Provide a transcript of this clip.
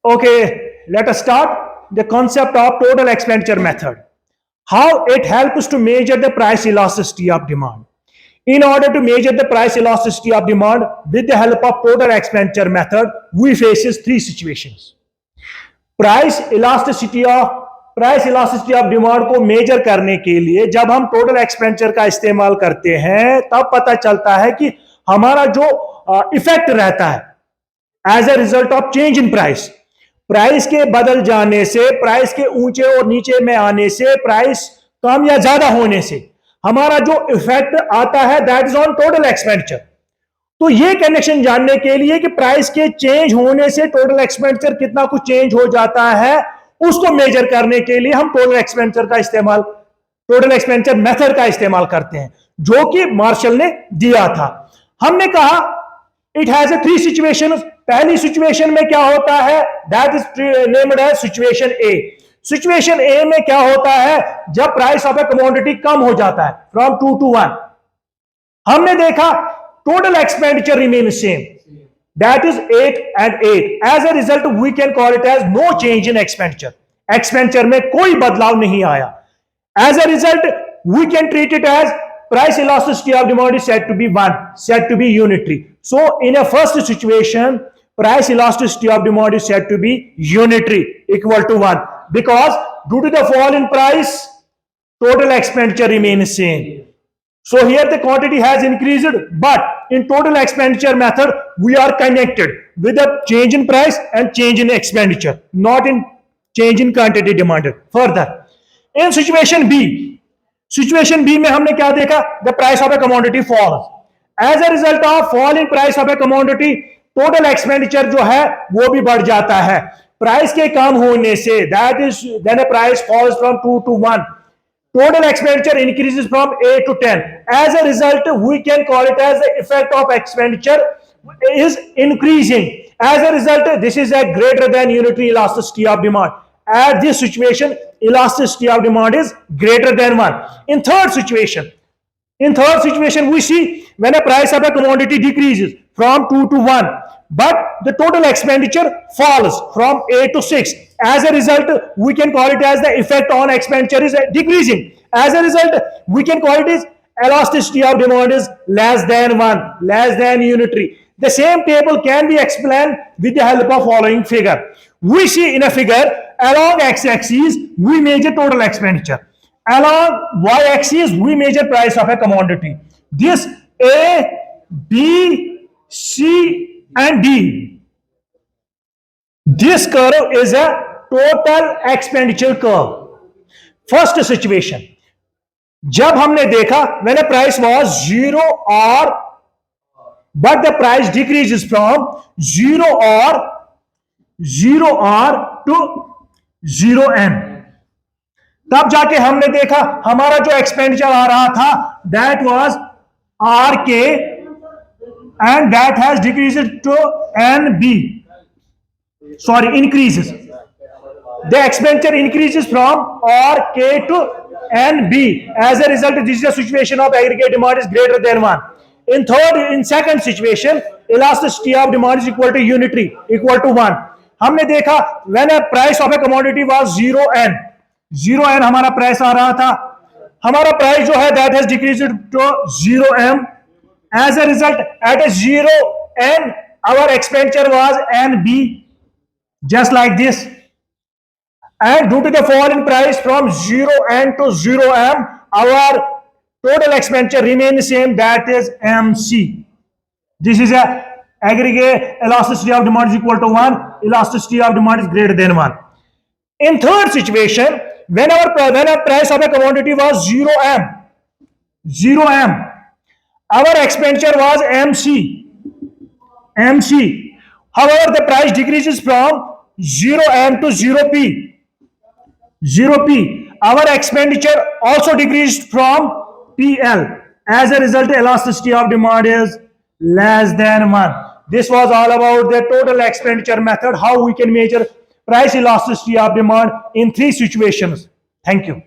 Okay, let us start the concept of total expenditure method. How it helps to measure the price elasticity of demand. In order to measure the price elasticity of demand with the help of total expenditure method, we faces three situations. Price elasticity of demand को major करने के लिए जब हम total expenditure का इस्तेमाल करते हैं तब पता चलता है कि हमारा जो इफेक्ट रहता है as a result of change in price, price के बदल जाने से, प्राइस के ऊंचे और नीचे में आने से, प्राइस कम या ज्यादा होने से हमारा जो इफेक्ट आता है that is on total expenditure. तो ये कनेक्शन जानने के लिए कि प्राइस के चेंज होने से टोटल एक्सपेंडिचर कितना कुछ चेंज हो जाता है, उसको मेजर करने के लिए हम टोटल एक्सपेंडिचर मेथड का इस्तेमाल करते हैं, जो कि मार्शल ने दिया था। हमने कहा it has a three situation. पहली सिचुएशन में क्या होता है, that is named as situation A. Situation A में क्या होता है, जब प्राइस ऑफ ए कमोडिटी कम हो जाता है फ्रॉम 2 to 1, हमने देखा total expenditure remains same, that is 8 and 8. As a result we can call it as no change in expenditure में कोई बदलाव नहीं आया। As a result we can treat it as price elasticity of demand is said to be 1, said to be unitary. So in a first situation price elasticity of demand is said to be unitary, equal to 1, because due to the fall in price total expenditure remains same. So here the quantity has increased, but in total expenditure method we are connected with a change in price and change in expenditure, not in change in quantity demanded. Further, in situation B में हमने क्या देखा, the price of a commodity falls. As a result of fall in price of a commodity, total expenditure जो है वो भी बढ़ जाता है। प्राइस के कम होने से, that is then a price falls from 2 to 1. Total expenditure increases from 8 to 10. As a result, we can call it as the effect of expenditure is increasing. As a result, this is a greater than unitary elasticity of demand. At this situation, elasticity of demand is greater than 1. In third situation, we see when a price of a commodity decreases from 2 to 1, but the total expenditure falls from 8 to 6. As a result, we can call it as the effect on expenditure is decreasing. As a result, we can call it as elasticity of demand is less than 1, less than unitary. The same table can be explained with the help of following figure. We see in a figure, along x-axis we measure total expenditure, along y-axis we measure price of a commodity. This A, B, C and D, this curve is a total expenditure curve. First situation, जब हमने देखा when a price was 0 or but the price decreases from 0 or to 0M, तब जाके हमने देखा हमारा जो expenditure आ रहा था that was RK and that has decreased to NB. Sorry, increases. The expenditure increases from RK to NB. As a result, this is a situation of aggregate demand is greater than 1. In second situation, elasticity of demand is equal to unitary, equal to 1. हमने देखा when a price of a commodity was 0N हमारा price आ रहा था, हमारा price जो है that has decreased to 0M. As a result, at a 0N our expenditure was NB, just like this, and due to the fall in price from 0N to 0M our total expenditure remains same, that is MC. This is a aggregate elasticity of demand is equal to 1, elasticity of demand is greater than 1. In third situation, when a price of a commodity was 0M, our expenditure was MC. However, the price decreases from 0M to 0P. Our expenditure also decreased from PL. As a result, elasticity of demand is less than 1. This was all about the total expenditure method, how we can measure price elasticity of demand in three situations. Thank you.